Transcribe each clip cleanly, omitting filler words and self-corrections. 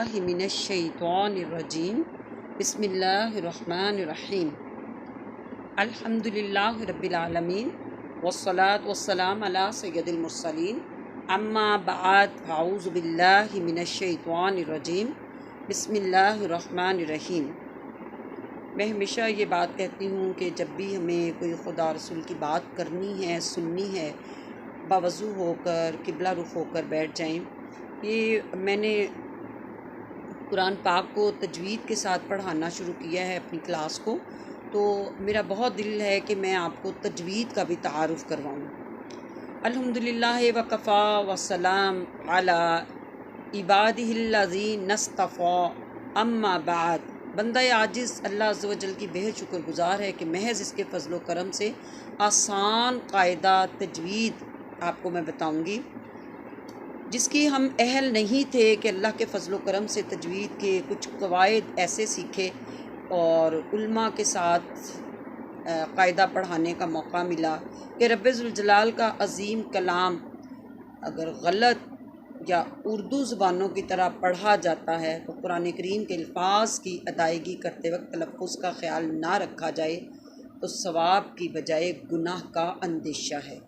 من الشیطان الرجیم بسم اللہ الرحمن الرحیم الحمدللہ رب العالمین والصلاة والسلام علی سید المرسلین اما بعد اعوذ باللہ من الشیطان الرجیم بسم اللہ الرحمن الرحیم۔ میں ہمیشہ یہ بات کہتی ہوں کہ جب بھی ہمیں کوئی خدا رسول کی بات کرنی ہے، سننی ہے، باوضو ہو کر قبلہ رخ ہو کر بیٹھ جائیں۔ یہ میں نے قرآن پاک کو تجوید کے ساتھ پڑھانا شروع کیا ہے اپنی کلاس کو، تو میرا بہت دل ہے کہ میں آپ کو تجوید کا بھی تعارف کرواؤں۔ الحمدللہ وکفا وسلام علی عبادہ الذین اصطفیٰ اما بعد۔ بندہ عاجز اللہ عز و جل کی بہت شکر گزار ہے کہ محض اس کے فضل و کرم سے آسان قاعدہ تجوید آپ کو میں بتاؤں گی، جس کی ہم اہل نہیں تھے کہ اللہ کے فضل و کرم سے تجوید کے کچھ قواعد ایسے سیکھے اور علماء کے ساتھ قاعدہ پڑھانے کا موقع ملا کہ رب ذوالجلال کا عظیم کلام اگر غلط یا اردو زبانوں کی طرح پڑھا جاتا ہے تو قرآن کریم کے الفاظ کی ادائیگی کرتے وقت تلفظ کا خیال نہ رکھا جائے تو ثواب کی بجائے گناہ کا اندیشہ ہے۔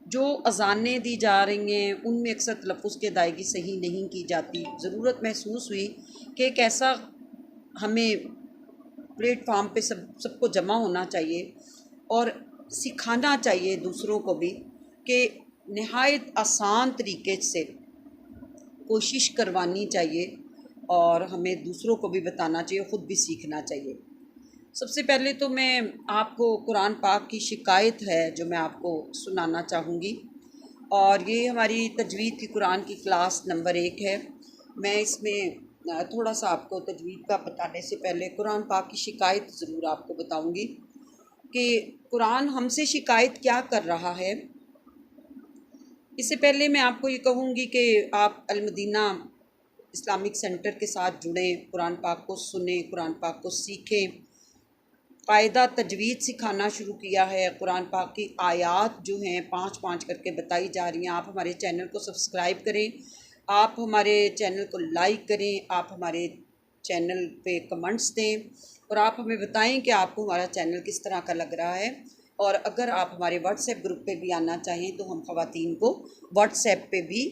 جو اذانیں دی جا رہی ہیں ان میں اکثر تلفظ کی ادائیگی صحیح نہیں کی جاتی۔ ضرورت محسوس ہوئی کہ ایک ایسا ہمیں پلیٹ فارم پہ سب کو جمع ہونا چاہیے اور سکھانا چاہیے دوسروں کو بھی کہ نہایت آسان طریقے سے کوشش کروانی چاہیے اور ہمیں دوسروں کو بھی بتانا چاہیے، خود بھی سیکھنا چاہیے۔ سب سے پہلے تو میں آپ کو قرآن پاک کی شکایت ہے جو میں آپ کو سنانا چاہوں گی، اور یہ ہماری تجوید کی قرآن کی کلاس نمبر 1 ہے۔ میں اس میں تھوڑا سا آپ کو تجوید کا بتانے سے پہلے قرآن پاک کی شکایت ضرور آپ کو بتاؤں گی کہ قرآن ہم سے شکایت کیا کر رہا ہے۔ اس سے پہلے میں آپ کو یہ کہوں گی کہ آپ المدینہ اسلامک سینٹر کے ساتھ جڑیں، قرآن پاک کو سنیں، قرآن پاک کو سیکھیں۔ قاعدہ تجوید سکھانا شروع کیا ہے، قرآن پاک کی آیات جو ہیں 5 کر کے بتائی جا رہی ہیں۔ آپ ہمارے چینل کو سبسکرائب کریں، آپ ہمارے چینل کو لائک کریں، آپ ہمارے چینل پہ کمنٹس دیں اور آپ ہمیں بتائیں کہ آپ کو ہمارا چینل کس طرح کا لگ رہا ہے۔ اور اگر آپ ہمارے واٹس ایپ گروپ پہ بھی آنا چاہیں تو ہم خواتین کو واٹس ایپ پہ بھی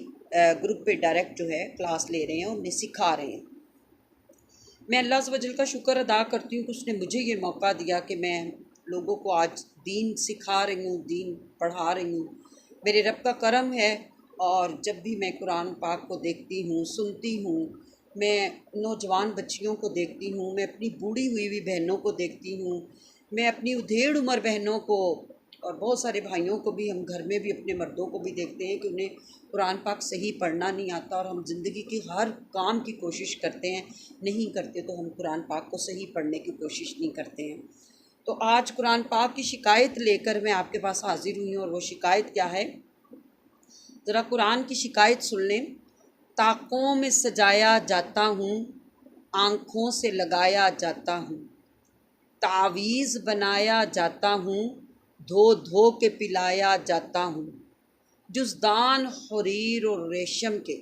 گروپ پہ ڈائریکٹ جو ہے کلاس لے رہے ہیں، انہیں سکھا رہے ہیں۔ میں اللہ عز و جل کا شکر ادا کرتی ہوں کہ اس نے مجھے یہ موقع دیا کہ میں لوگوں کو آج دین سکھا رہی ہوں، دین پڑھا رہی ہوں۔ میرے رب کا کرم ہے، اور جب بھی میں قرآن پاک کو دیکھتی ہوں، سنتی ہوں، میں نوجوان بچیوں کو دیکھتی ہوں، میں اپنی بوڑھی ہوئی بہنوں کو دیکھتی ہوں، میں اپنی ادھیڑ عمر بہنوں کو اور بہت سارے بھائیوں کو بھی، ہم گھر میں بھی اپنے مردوں کو بھی دیکھتے ہیں کہ انہیں قرآن پاک صحیح پڑھنا نہیں آتا، اور ہم زندگی کی ہر کام کی کوشش کرتے ہیں، نہیں کرتے تو ہم قرآن پاک کو صحیح پڑھنے کی کوشش نہیں کرتے ہیں۔ تو آج قرآن پاک کی شکایت لے کر میں آپ کے پاس حاضر ہوئی ہوں، اور وہ شکایت کیا ہے ذرا قرآن کی شکایت سن لیں۔ طاقوں میں سجایا جاتا ہوں، آنکھوں سے لگایا جاتا ہوں، تعویذ بنایا جاتا ہوں، دھو دھو کے پلایا جاتا ہوں، جزدان حریر اور ریشم کے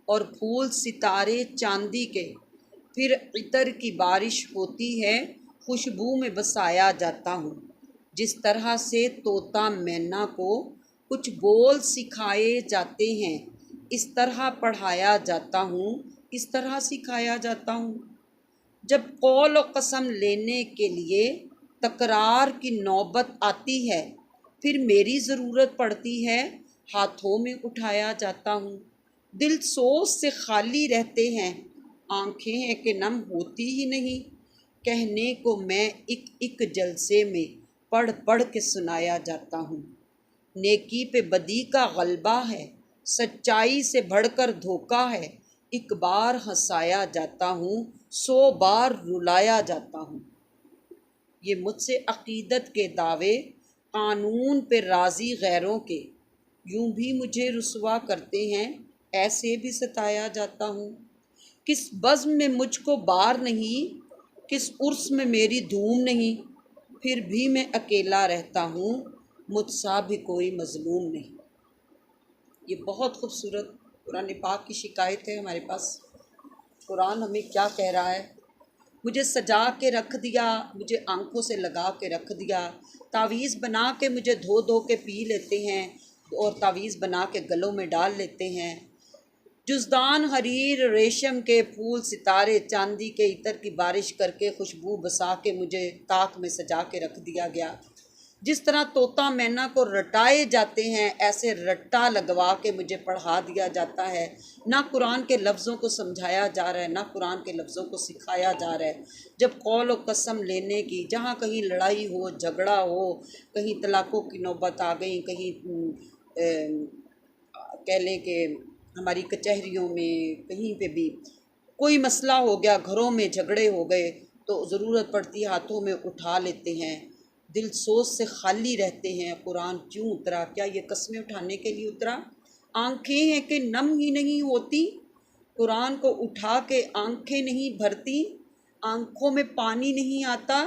اور پھول ستارے چاندی کے، پھر عطر کی بارش ہوتی ہے، خوشبو میں بسایا جاتا ہوں، جس طرح سے طوطا مینا کو کچھ بول سکھائے جاتے ہیں، اس طرح پڑھایا جاتا ہوں، اس طرح سکھایا جاتا ہوں۔ جب قول و قسم لینے کے لیے تکرار کی نوبت آتی ہے، پھر میری ضرورت پڑتی ہے، ہاتھوں میں اٹھایا جاتا ہوں۔ دل سوز سے خالی رہتے ہیں، آنکھیں ہیں کہ نم ہوتی ہی نہیں، کہنے کو میں ایک ایک جلسے میں پڑھ پڑھ کے سنایا جاتا ہوں۔ نیکی پہ بدی کا غلبہ ہے، سچائی سے بڑھ کر دھوکہ ہے، ایک بار ہنسایا جاتا ہوں، 100 بار رلایا جاتا ہوں۔ یہ مجھ سے عقیدت کے دعوے، قانون پہ راضی غیروں کے، یوں بھی مجھے رسوا کرتے ہیں، ایسے بھی ستایا جاتا ہوں۔ کس بزم میں مجھ کو بار نہیں، کس عرس میں میری دھوم نہیں، پھر بھی میں اکیلا رہتا ہوں، مجھ سا بھی کوئی مظلوم نہیں۔ یہ بہت خوبصورت قرآن پاک کی شکایت ہے ہمارے پاس۔ قرآن ہمیں کیا کہہ رہا ہے؟ مجھے سجا کے رکھ دیا، مجھے آنکھوں سے لگا کے رکھ دیا، تعویذ بنا کے مجھے دھو دھو کے پی لیتے ہیں اور تعویذ بنا کے گلوں میں ڈال لیتے ہیں۔ جزدان حریر، ریشم کے پھول، ستارے، چاندی کے عطر کی بارش کر کے خوشبو بسا کے مجھے طاق میں سجا کے رکھ دیا گیا۔ جس طرح طوطا مینا کو رٹائے جاتے ہیں، ایسے رٹا لگوا کے مجھے پڑھا دیا جاتا ہے۔ نہ قرآن کے لفظوں کو سمجھایا جا رہا ہے، نہ قرآن کے لفظوں کو سکھایا جا رہا ہے۔ جب قول و قسم لینے کی، جہاں کہیں لڑائی ہو، جھگڑا ہو، کہیں طلاقوں کی نوبت آ گئی، کہیں کہہ لیں کہ ہماری کچہریوں میں کہیں پہ بھی کوئی مسئلہ ہو گیا، گھروں میں جھگڑے ہو گئے، تو ضرورت پڑتی ہے ہاتھوں میں اٹھا لیتے ہیں، دل سوز سے خالی رہتے ہیں۔ قرآن کیوں اترا؟ کیا یہ قسمیں اٹھانے کے لیے اترا؟ آنکھیں ہیں کہ نم ہی نہیں ہوتی؟ قرآن کو اٹھا کے آنکھیں نہیں بھرتی؟ آنکھوں میں پانی نہیں آتا؟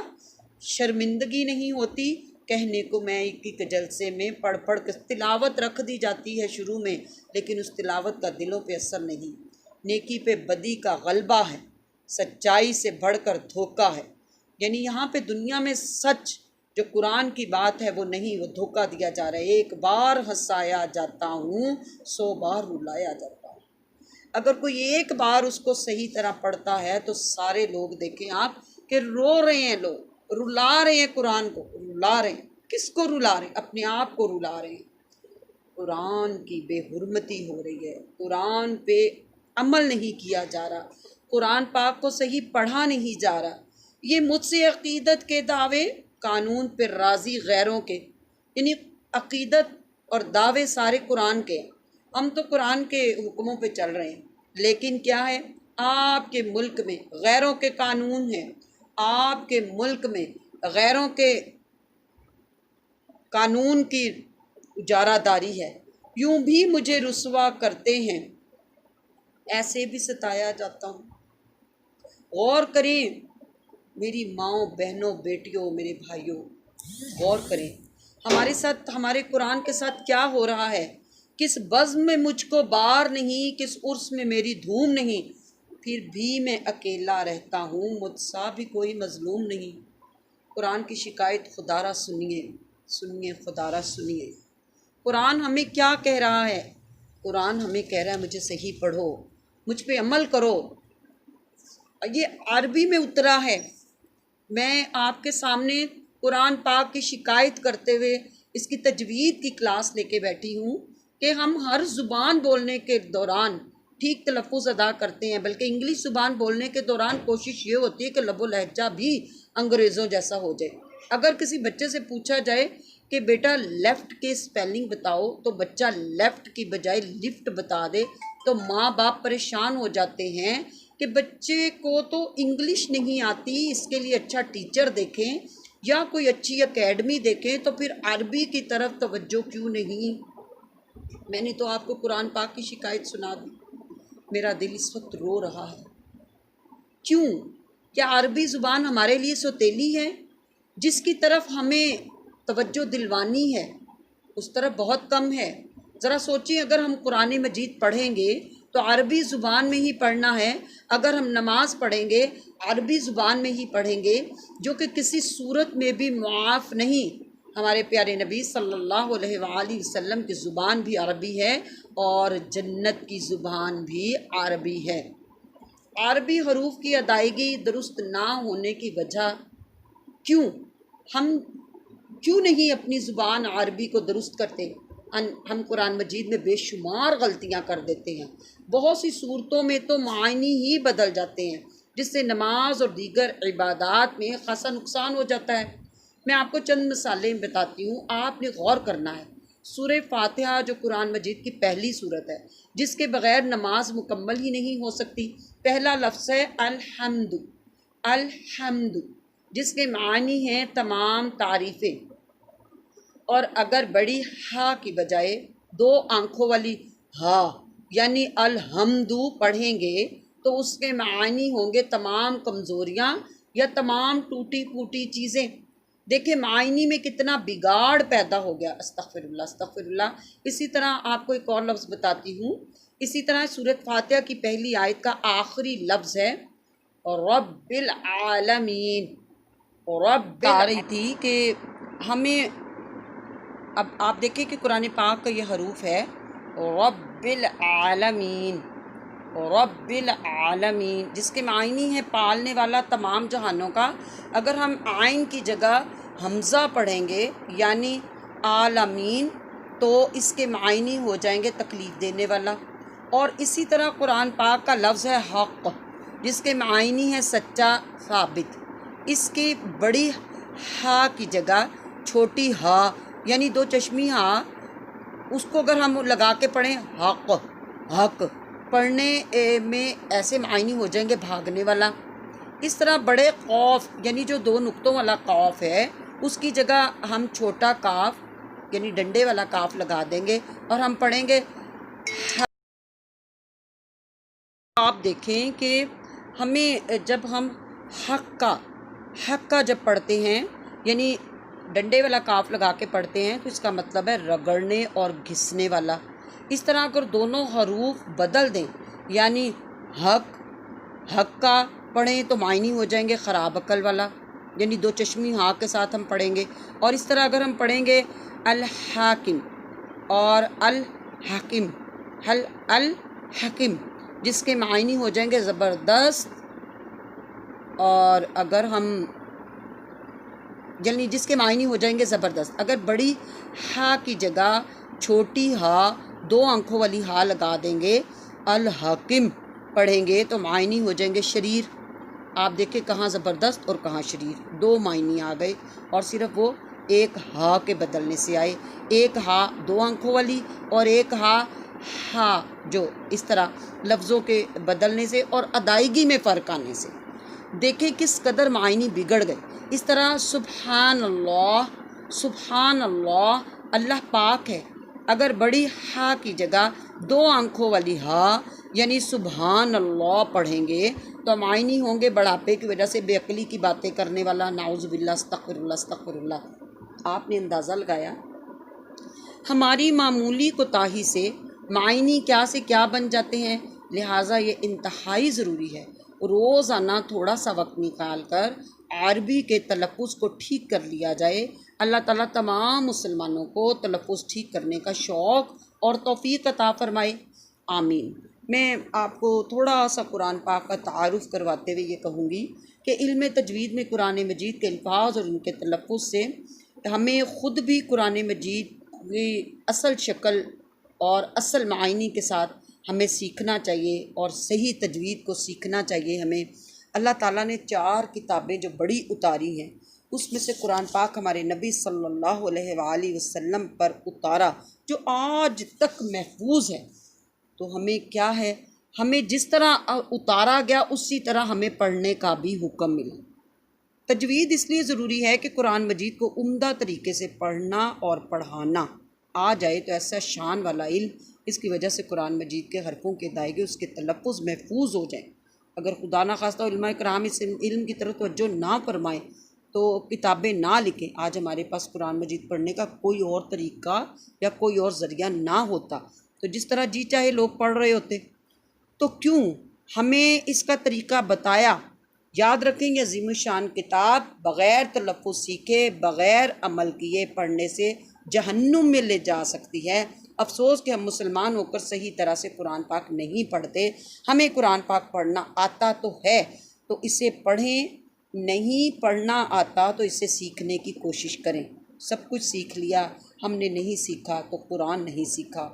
شرمندگی نہیں ہوتی؟ کہنے کو میں ایک جلسے میں پڑھ پڑھ کے تلاوت رکھ دی جاتی ہے شروع میں، لیکن اس تلاوت کا دلوں پہ اثر نہیں۔ نیکی پہ بدی کا غلبہ ہے، سچائی سے بڑھ کر دھوکہ ہے۔ یعنی یہاں پہ دنیا میں سچ جو قرآن کی بات ہے وہ نہیں، وہ دھوکہ دیا جا رہا ہے۔ ایک بار ہنسایا جاتا ہوں، 100 بار رلایا جاتا ہوں۔ اگر کوئی ایک بار اس کو صحیح طرح پڑھتا ہے تو سارے لوگ دیکھیں آپ کہ رو رہے ہیں، لوگ رلا رہے ہیں، قرآن کو رلا رہے ہیں۔ کس کو رلا رہے ہیں؟ اپنے آپ کو رلا رہے ہیں۔ قرآن کی بے حرمتی ہو رہی ہے، قرآن پہ عمل نہیں کیا جا رہا، قرآن پاک کو صحیح پڑھا نہیں جا رہا۔ یہ مجھ سے عقیدت کے دعوے، قانون پہ راضی غیروں کے، یعنی عقیدت اور دعوے سارے قرآن کے ہیں۔ ہم تو قرآن کے حکموں پہ چل رہے ہیں، لیکن کیا ہے؟ آپ کے ملک میں غیروں کے قانون ہیں، آپ کے ملک میں غیروں کے قانون کی اجارہ داری ہے۔ یوں بھی مجھے رسوا کرتے ہیں، ایسے بھی ستایا جاتا ہوں۔ غور کریں میری ماؤں، بہنوں، بیٹیوں، میرے بھائیوں، غور کریں ہمارے ساتھ، ہمارے قرآن کے ساتھ کیا ہو رہا ہے۔ کس بزم میں مجھ کو بار نہیں، کس عرس میں میری دھوم نہیں، پھر بھی میں اکیلا رہتا ہوں، مجھ سا بھی کوئی مظلوم نہیں۔ قرآن کی شکایت خدا را سنیے، سنیے خدا را سنیے۔ قرآن ہمیں کیا کہہ رہا ہے؟ قرآن ہمیں کہہ رہا ہے مجھے صحیح پڑھو، مجھ پہ عمل کرو۔ یہ عربی میں اترا ہے۔ میں آپ کے سامنے قرآن پاک کی شکایت کرتے ہوئے اس کی تجوید کی کلاس لے کے بیٹھی ہوں کہ ہم ہر زبان بولنے کے دوران ٹھیک تلفظ ادا کرتے ہیں، بلکہ انگلش زبان بولنے کے دوران کوشش یہ ہوتی ہے کہ لب و لہجہ بھی انگریزوں جیسا ہو جائے۔ اگر کسی بچے سے پوچھا جائے کہ بیٹا لیفٹ کے سپیلنگ بتاؤ، تو بچہ لیفٹ کی بجائے لفٹ بتا دے، تو ماں باپ پریشان ہو جاتے ہیں کہ بچے کو تو انگلش نہیں آتی، اس کے لیے اچھا ٹیچر دیکھیں یا کوئی اچھی اکیڈمی دیکھیں، تو پھر عربی کی طرف توجہ کیوں نہیں؟ میں نے تو آپ کو قرآن پاک کی شکایت سنا دی، میرا دل اس وقت رو رہا ہے۔ کیوں؟ کیا عربی زبان ہمارے لیے سوتیلی ہے؟ جس کی طرف ہمیں توجہ دلوانی ہے اس طرف بہت کم ہے۔ ذرا سوچیں، اگر ہم قرآن مجید پڑھیں گے تو عربی زبان میں ہی پڑھنا ہے، اگر ہم نماز پڑھیں گے عربی زبان میں ہی پڑھیں گے، جو کہ کسی صورت میں بھی معاف نہیں۔ ہمارے پیارے نبی صلی اللہ علیہ وآلہ وسلم کی زبان بھی عربی ہے اور جنت کی زبان بھی عربی ہے۔ عربی حروف کی ادائیگی درست نہ ہونے کی وجہ کیوں؟ ہم کیوں نہیں اپنی زبان عربی کو درست کرتے؟ ہم قرآن مجید میں بے شمار غلطیاں کر دیتے ہیں، بہت سی صورتوں میں تو معنی ہی بدل جاتے ہیں، جس سے نماز اور دیگر عبادات میں خاصا نقصان ہو جاتا ہے۔ میں آپ کو چند مثالیں بتاتی ہوں، آپ نے غور کرنا ہے۔ سورہ فاتحہ جو قرآن مجید کی پہلی سورت ہے، جس کے بغیر نماز مکمل ہی نہیں ہو سکتی، پہلا لفظ ہے الحمد، الحمد، جس کے معنی ہیں تمام تعریفیں، اور اگر بڑی ہا کی بجائے 2 آنکھوں والی ہا یعنی الحمد پڑھیں گے تو اس کے معنی ہوں گے تمام کمزوریاں یا تمام ٹوٹی پھوٹی چیزیں۔ دیکھیں معانی میں کتنا بگاڑ پیدا ہو گیا، استغفر اللہ استغفر اللہ۔ اسی طرح آپ کو ایک اور لفظ بتاتی ہوں، اسی طرح سورۃ فاتحہ کی پہلی آیت کا آخری لفظ ہے رب العالمین۔ رب آ رہی تھی کہ ہمیں، اب آپ دیکھیں کہ قرآن پاک کا یہ حروف ہے رب العالمین، رب العالمین، جس کے معنی ہے پالنے والا تمام جہانوں کا۔ اگر ہم عین کی جگہ حمزہ پڑھیں گے یعنی عالمین، تو اس کے معنی ہو جائیں گے تکلیف دینے والا۔ اور اسی طرح قرآن پاک کا لفظ ہے حق، جس کے معنی ہے سچا ثابت۔ اس کی بڑی ہا کی جگہ چھوٹی ہا یعنی دو چشمی ہا، اس کو اگر ہم لگا کے پڑھیں حق، حق پڑھنے میں ایسے معنی ہو جائیں گے بھاگنے والا۔ اس طرح بڑے قوف یعنی جو دو نقطوں والا قوف ہے، اس کی جگہ ہم چھوٹا کاف یعنی ڈنڈے والا کاف لگا دیں گے اور ہم پڑھیں گے۔ آپ دیکھیں کہ ہمیں جب ہم حق کا جب پڑھتے ہیں یعنی ڈنڈے والا کاف لگا کے پڑھتے ہیں، تو اس کا مطلب ہے رگڑنے اور گھسنے والا۔ اس طرح اگر دونوں حروف بدل دیں یعنی حق کا پڑھیں تو معنی ہو جائیں گے خراب عقل والا، یعنی دو چشمی ہاں کے ساتھ ہم پڑھیں گے۔ اور اس طرح اگر ہم پڑھیں گے الحاکم اور الحکم، الحکم، جس کے معنی ہو جائیں گے زبردست، اور اگر ہم یعنی جس کے معنی ہو جائیں گے زبردست۔ اگر بڑی ہا کی جگہ چھوٹی ہا دو آنکھوں والی ہا لگا دیں گے، الحکم پڑھیں گے تو معنی ہو جائیں گے شریر۔ آپ دیکھیں کہاں زبردست اور کہاں شریر، دو معنی آ گئے، اور صرف وہ ایک ہا کے بدلنے سے آئے۔ ایک ہا دو آنکھوں والی اور ایک ہا جو اس طرح لفظوں کے بدلنے سے اور ادائیگی میں فرق آنے سے۔ دیکھیں کس قدر معنی بگڑ گئے۔ اس طرح سبحان اللہ، سبحان اللہ، اللہ پاک ہے، اگر بڑی ہا کی جگہ دو آنکھوں والی ہا یعنی سبحان اللہ پڑھیں گے تو معنی ہوں گے بڑھاپے کی وجہ سے بے عقلی کی باتیں کرنے والا، نعوذ باللہ استغفر اللہ استغفر اللہ۔ آپ نے اندازہ لگایا ہماری معمولی کوتاہی سے معنی کیا سے کیا بن جاتے ہیں، لہٰذا یہ انتہائی ضروری ہے روزانہ تھوڑا سا وقت نکال کر عربی کے تلفظ کو ٹھیک کر لیا جائے۔ اللہ تعالیٰ تمام مسلمانوں کو تلفظ ٹھیک کرنے کا شوق اور توفیق عطا فرمائے، آمین۔ میں آپ کو تھوڑا سا قرآن پاک کا تعارف کرواتے ہوئے یہ کہوں گی کہ علم تجوید میں قرآن مجید کے الفاظ اور ان کے تلفظ سے ہمیں خود بھی قرآن مجید کی اصل شکل اور اصل معنی کے ساتھ ہمیں سیکھنا چاہیے اور صحیح تجوید کو سیکھنا چاہیے ہمیں۔ اللہ تعالیٰ نے 4 کتابیں جو بڑی اتاری ہیں، اس میں سے قرآن پاک ہمارے نبی صلی اللہ علیہ وآلہ وسلم پر اتارا، جو آج تک محفوظ ہے۔ تو ہمیں کیا ہے، ہمیں جس طرح اتارا گیا اسی طرح ہمیں پڑھنے کا بھی حکم ملا۔ تجوید اس لیے ضروری ہے کہ قرآن مجید کو عمدہ طریقے سے پڑھنا اور پڑھانا آ جائے تو ایسا شان والا علم، اس کی وجہ سے قرآن مجید کے حرفوں کے ادائیگی اس کے تلفظ محفوظ ہو جائیں۔ اگر خدا نخواستہ علماء کرام اس علم کی طرف توجہ نہ فرمائیں تو کتابیں نہ لکھیں، آج ہمارے پاس قرآن مجید پڑھنے کا کوئی اور طریقہ یا کوئی اور ذریعہ نہ ہوتا تو جس طرح جی چاہے لوگ پڑھ رہے ہوتے۔ تو کیوں ہمیں اس کا طریقہ بتایا؟ یاد رکھیں یہ عظیم الشان کتاب بغیر تلفظ سیکھے، بغیر عمل کیے پڑھنے سے جہنم میں لے جا سکتی ہے۔ افسوس کہ ہم مسلمان ہو کر صحیح طرح سے قرآن پاک نہیں پڑھتے۔ ہمیں قرآن پاک پڑھنا آتا تو ہے تو اسے پڑھیں، نہیں پڑھنا آتا تو اسے سیکھنے کی کوشش کریں۔ سب کچھ سیکھ لیا، ہم نے نہیں سیکھا تو قرآن نہیں سیکھا۔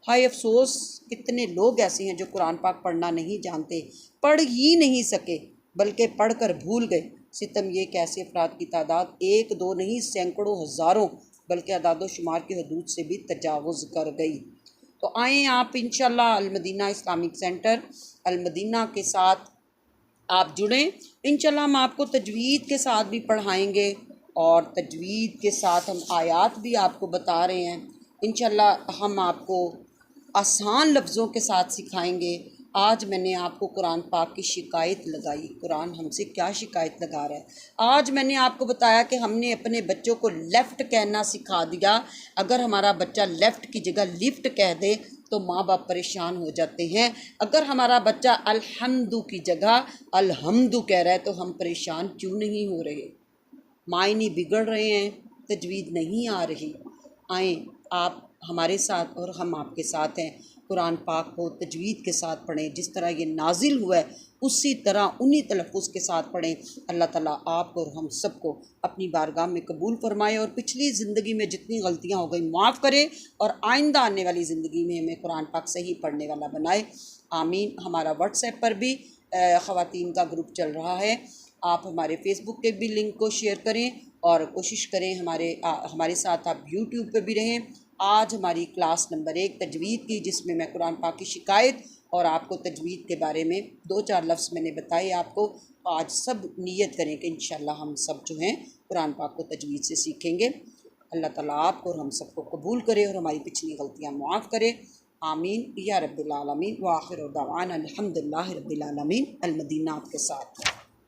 ہائے افسوس، کتنے لوگ ایسے ہیں جو قرآن پاک پڑھنا نہیں جانتے، پڑھ ہی نہیں سکے بلکہ پڑھ کر بھول گئے۔ ستم یہ کہ ایسے افراد کی تعداد 1 2 نہیں، سینکڑوں ہزاروں بلکہ اعداد و شمار کی حدود سے بھی تجاوز کر گئی۔ تو آئیں آپ انشاءاللہ المدینہ اسلامک سینٹر المدینہ کے ساتھ آپ جڑیں۔ انشاءاللہ ہم آپ کو تجوید کے ساتھ بھی پڑھائیں گے اور تجوید کے ساتھ ہم آیات بھی آپ کو بتا رہے ہیں۔ انشاءاللہ ہم آپ کو آسان لفظوں کے ساتھ سکھائیں گے آج میں نے آپ کو قرآن پاک کی شکایت لگائی، قرآن ہم سے کیا شکایت لگا رہا ہے۔ آج میں نے آپ کو بتایا کہ ہم نے اپنے بچوں کو لیفٹ کہنا سکھا دیا۔ اگر ہمارا بچہ لیفٹ کی جگہ لیفٹ کہہ دے تو ماں باپ پریشان ہو جاتے ہیں۔ اگر ہمارا بچہ الحمد کی جگہ الحمد کہہ رہا ہے تو ہم پریشان کیوں نہیں ہو رہے؟ معنی بگڑ رہے ہیں، تجوید نہیں آ رہی۔ آئیں آپ ہمارے ساتھ اور ہم آپ کے ساتھ ہیں، قرآن پاک کو تجوید کے ساتھ پڑھیں، جس طرح یہ نازل ہوا ہے اسی طرح انہی تلفظ کے ساتھ پڑھیں۔ اللہ تعالیٰ آپ کو اور ہم سب کو اپنی بارگاہ میں قبول فرمائے اور پچھلی زندگی میں جتنی غلطیاں ہو گئی معاف کرے، اور آئندہ آنے والی زندگی میں ہمیں قرآن پاک صحیح پڑھنے والا بنائے، آمین۔ ہمارا واٹس ایپ پر بھی خواتین کا گروپ چل رہا ہے، آپ ہمارے فیس بک کے بھی لنک کو شیئر کریں اور کوشش کریں ہمارے ساتھ آپ یوٹیوب پہ بھی رہیں۔ آج ہماری کلاس نمبر 1 تجوید کی، جس میں قرآن پاک کی شکایت اور آپ کو تجوید کے بارے میں 2-4 لفظ میں نے بتائے آپ کو۔ آج سب نیت کریں کہ انشاءاللہ ہم سب جو ہیں قرآن پاک کو تجوید سے سیکھیں گے۔ اللہ تعالیٰ آپ کو اور ہم سب کو قبول کرے اور ہماری پچھلی غلطیاں معاف کرے، آمین یا رب العالمین۔ وآخر دعوانا الحمدللہ رب العالمین۔ المدینہ آپ کے ساتھ ہے۔